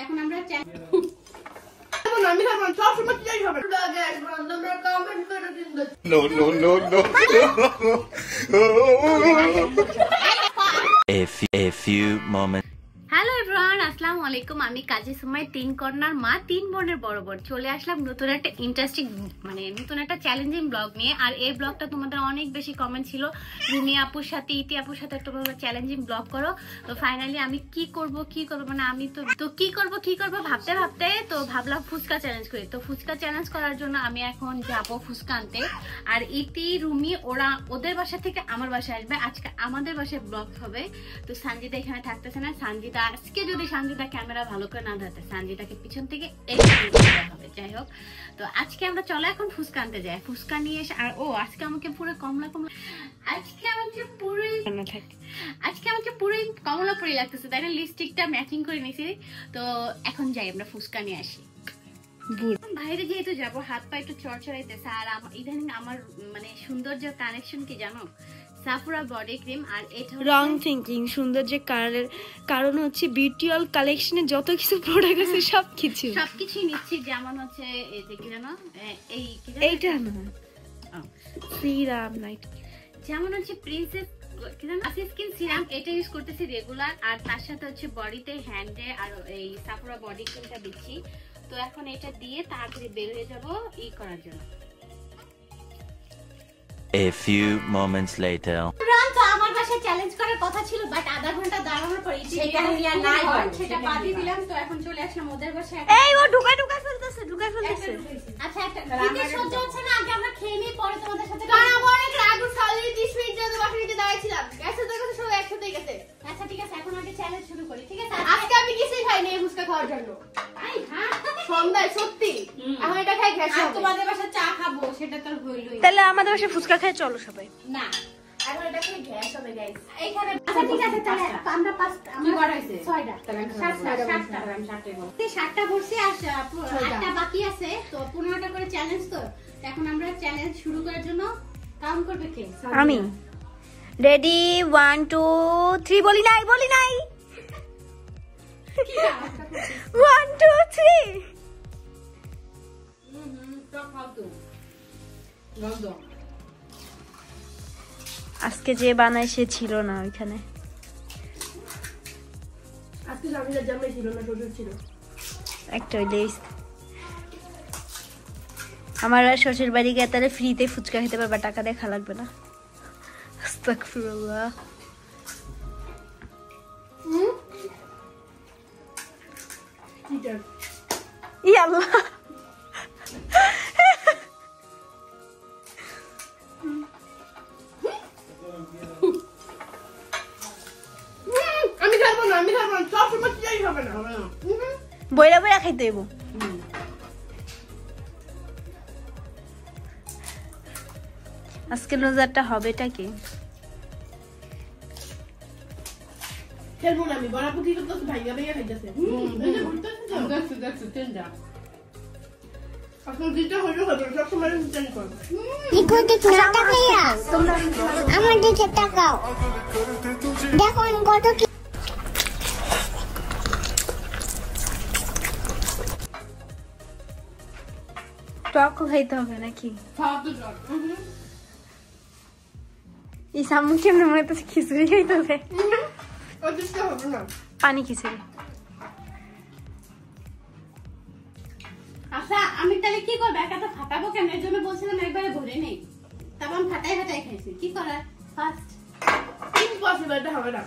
এখন আমরা A few moments. Hello everyone, আসসালামু আলাইকুম। আমি কাজী সুমাই, 3 কন্যার মা, 3 বোনের বড় বোন। চলে আসলাম নতুন একটা ইন্টারেস্টিং নতুন একটা চ্যালেঞ্জিং ব্লগ নিয়ে। আর এই ব্লগটা তোমাদের অনেক বেশি কমেন্ট ছিল, রুমি আপুর সাথে ইতি আপুর সাথে একটা চ্যালেঞ্জিং ব্লগ করো। তো ফাইনালি আমি কি করব আমি তো কি করব ভাবতে তো ভাবলাম ফুচকা চ্যালেঞ্জ করি। তো ফুচকা চ্যালেঞ্জ করার জন্য আমি এখন যাবো ফুচকা আনতে। আর ইতি রুমি ওরা ওদের বাসা থেকে আমার বাসায় আসবে। আজকে আমাদের বাসায় ব্লগ হবে। তো সঞ্জিতা এখানে থাকতেছে না। সঞ্জিতা আজকে যদি সঞ্জিতা ক্যামেরা ভালো করে না ধরতে, সঞ্জিতাকে পিছন থেকে হবে। যাই হোক, তো আজকে আমরা চলো এখন ফুচকা আনতে যাই। ফুচকা নিয়ে এসে আর আজকে আমাকে পুরো আজকে আমাকে পুরোই কমলাপুরি লাগতেছে, তাই না? লিপস্টিকটা ম্যাচিং করে নিয়েছি। তো এখন যাই আমরা ফুচকা নিয়ে আসি। বাইরে যেহেতু যাবো, হাত পা একটু চড়চড়াইতেছে। আর ইদানিং আমার সৌন্দর্য কানেকশন কি জানো? Safoora body cream. আর এটা রং থিঙ্কিং। সৌন্দর্যের কারণ হচ্ছে বিউটিওয়াল কালেকশনে যত কিছু প্রোডাক্ট আছে সবকিছুই নিচ্ছি। যেমন হচ্ছে এই যে কি জানো, এইটা না সিরাম নাইট, যেমন হচ্ছে প্রিন্সেস স্কিন সিরাম, এটা ইউজ করতেছি রেগুলার। আর তার সাথে হচ্ছে বডিতে, হ্যান্ডে আর এই সাফুরা বডি ক্রিমটা দিচ্ছি। তো এখন এটা দিয়ে তাড়াতাড়ি বের হয়ে যাবো করার জন্য। A few moments later. তো আমার বাসায় চ্যালেঞ্জ করার কথা ছিল, বাট আধা ঘন্টা দাঁড়ানোর পর সেটা বাদই দিলাম। তো এখন চলে আসলাম ওদের বাসায়। এই ও ঢুকাই ফেলতেছে। আচ্ছা, একটা সহ্য হচ্ছে না। আগে আমরা খেয়ে নিই, পরে তোমাদের সাথে। কারণ আমার অনেক রাগ উঠছে। অলরেডি 30 মিনিট ধরে বাসায় দাঁড়াইছিলাম। গ্যাসের দরকার সব একসাথেই গেছে। আচ্ছা ঠিক আছে, এখন আগে চ্যালেঞ্জ শুরু করি। ঠিক আছে, আজকে আমি কিছুই খাইনি এই ফুচকা খাওয়ার জন্য। সন্ধ্যায় সত্যি এখন এটা খাই গেছে। আর তোমাদের বাসায় চা খাবো, সেটা তো হইলই। তাহলে আমাদের বাসায় ফুচকা খাই চলো সবাই। না, এখন এটা খেয়ে গ্যাস হবে গাইস। এইখানে আচ্ছা ঠিক আছে, তাহলে আমরা 5টা কি বার হইছে? 6টা 7টা ভরছি। আর 8টা বাকি আছে। তো 15টা করে চ্যালেঞ্জ। তো এখন আমরা চ্যালেঞ্জ শুরু করার জন্য কাউন্ট করবে কে? আমি রেডি 1 2 3 বলি নাই 1 2 3 আজকে যে বানায় সে ছিল না ওইখানে। আজকে জামিলা জামাই ছিল না, শ্বশুর ছিল একটা। আমার শ্বশুর বাড়ি গিয়ে তাহলে ফ্রিতে ফুচকা খেতে পারবা, টাকা দিয়ে খাওয়া লাগবে না। আস্তাগফিরুল্লাহ। ইয়া আল্লাহ, আমি খাবো না সব সময় চিয়াই হবে না। বইরা খাইতে হইব। আজকে রোজাটা হবেটা কি? খেলবো না আমি। বড়াপু কি করতেছে? ভাইয়া খাইতেছে। দেখছো তেনটা এখন দিতে হলো হবে সব সময় চিকেন করব। দেখো দেখো টাকা খাইয়া তোমরা আমার দিকে তাকাও। দেখো আমি কত কি টক খাইতে হবে নাকি? এই সামু কেমন মনে হচ্ছে খিচুড়ি খাইতে হবে। পানি খিচুড়ি। আচ্ছা আমি তাহলে কি করবো? একটা তো ফাটাবো কেন? এর জন্য বলছিলাম একবারে ভরে নেই। তারপর আমি ফাটাই খাইছি। কি করার? ফার্স্ট ইম্পসিবল, এটা হবে না।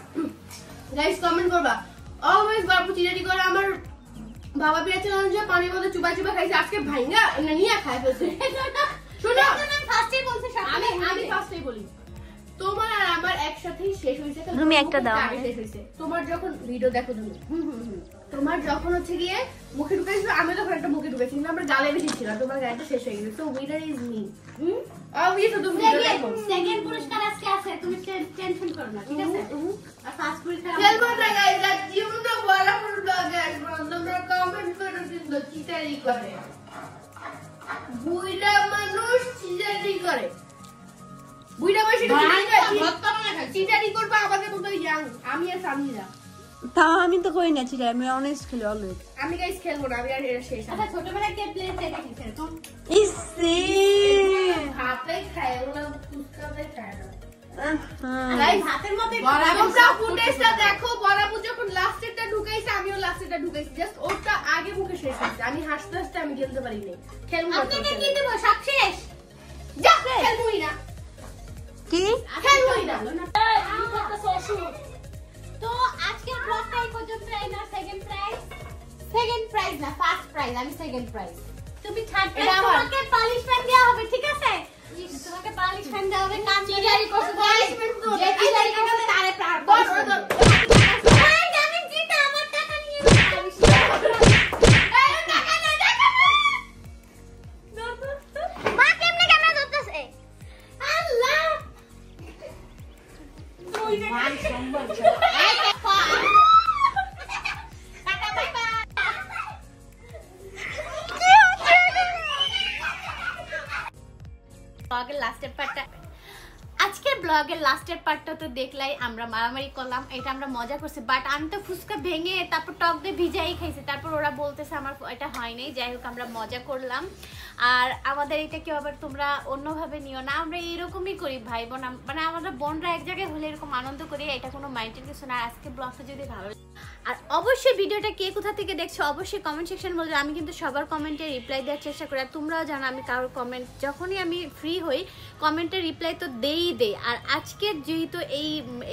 গাইস কমেন্ট করবা। অলওয়েজ বাবু চিড়াটি করে। আমার বাবা পেঁয়াজ চ্যালেঞ্জে পানির মধ্যে চুবা খাইছে। আজকে ভাইঙ্গা নিয়ে খাই ফেলছে। শুনো, ফার্স্টেই বলছি। আমি ফার্স্টেই বলি। তোমার আর আমার একসাথেই শেষ হয়েছে। তুমি একটা দাও। তোমার যখন ভিডিও দেখো তুমি, তোমার যখন হচ্ছে গিয়ে মুখে ঢুকেছিল, আমি তখন একটা মুখে ঢুকেছি, কিন্তু আমার গালে বেশি ছিল। তোমার গালটা শেষ হয়ে গেছে। So winner is me. Obviously তুমি সেকেন্ড পুরস্কার আজকে আছে। তুমি টেনশন করো না, ঠিক আছে? আর ফার্স্ট পুরস্কার খেলবো না গাইস। দ্যাটস ইউ নো বড় পুরস্কার গাইস। তোমরা কমেন্ট করো কিন্তু চিটারি করে। বুইড়া মানুষ চিটারি করে। বুইড়া বয়সে চিটারি করবে আমাদের মতো ইয়াং। আমি আর সামিরা তা আমি তো কই না ছিল, আমি অনেস্ট খেলি অলওয়েজ। আমি গাইস খেলবো না, আমি আর এটা শেষ। আচ্ছা ছোটবেলায় কে প্লেট দেখেছিস এরকম? ইসে হাতে খায়, ওরা ফুসকাতে খায় না। গাইস হাতের মধ্যে বরাবরটা ফুটেজটা দেখো, বরাবর যখন লাস্টেরটা ঢুকাইছে আমিও লাস্টেরটা ঢুকাইছি, জাস্ট ওটা আগে মুখে শেষ হয়েছে। আমি হাসতে হাসতে আমি খেলতে পারি নাই, খেলবো না। আপনাকে কি দেব? সব শেষ। যা খেলবোই না, কি খেলবোই না। তো আজকের ব্লগটা এই পর্যন্ত। না সেকেন্ড প্রাইজ না, ফার্স্ট প্রাইজ। আমি সেকেন্ড প্রাইজ, তুমি থার্ড প্রাইজ। তোমাকে পানিশমেন্ট দেওয়া হবে, ঠিক আছে? তোমাকে পানিশমেন্ট দেওয়া হবে। কান চিড়ারি করতে পানিশমেন্ট তো যে চিড়ারি করতে তারে প্রাইজ। আমি জিতে আমার টাকা নিয়ে মা কেমনে ক্যামেরা ধরতেছে? আল্লাহ মান সম্মান ব্লগের লাস্টের পার্টটা, আজকের ব্লগের লাস্টের পার্টটা তো দেখলাই, আমরা মারামারি করলাম, এটা আমরা মজা করছি। বাট আমি তো ফুচকা ভেঙে তারপর টক দিয়ে ভিজাই খাইছি, তারপর ওরা বলতেছে আমার এটা হয় নাই। যাই হোক আমরা মজা করলাম। আর আমাদের এটা কেউ আবার তোমরা অন্যভাবে নিও না, আমরা এরকমই করি ভাই বোন, মানে আমাদের বোনরা এক জায়গায় হলে এরকম আনন্দ করি, এটা কোনো মাইন্ডের কিছু না। আজকে ব্লগটা যদি ভালো লাগে, আর অবশ্যই ভিডিওটা কে কোথা থেকে দেখছো অবশ্যই কমেন্ট সেকশন বলবে। আমি কিন্তু সবার কমেন্টে রিপ্লাই দেওয়ার চেষ্টা করি, আর তোমরাও জানো আমি কারোর কমেন্ট যখনই আমি ফ্রি হই কমেন্টের রিপ্লাই তো দেই। আর আজকে যেহেতু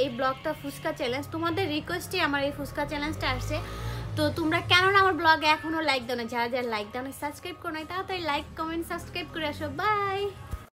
এই ব্লগটা ফুচকা চ্যালেঞ্জ, তোমাদের রিকোয়েস্টে আমার এই ফুচকা চ্যালেঞ্জটা আসছে। তো তোমরা কেননা আমার ব্লগে এখনো লাইক দাও না, যারা যারা লাইক দাও না, সাবস্ক্রাইব করো না, তাড়াতাড়ি লাইক কমেন্ট সাবস্ক্রাইব করে আসো। বাই।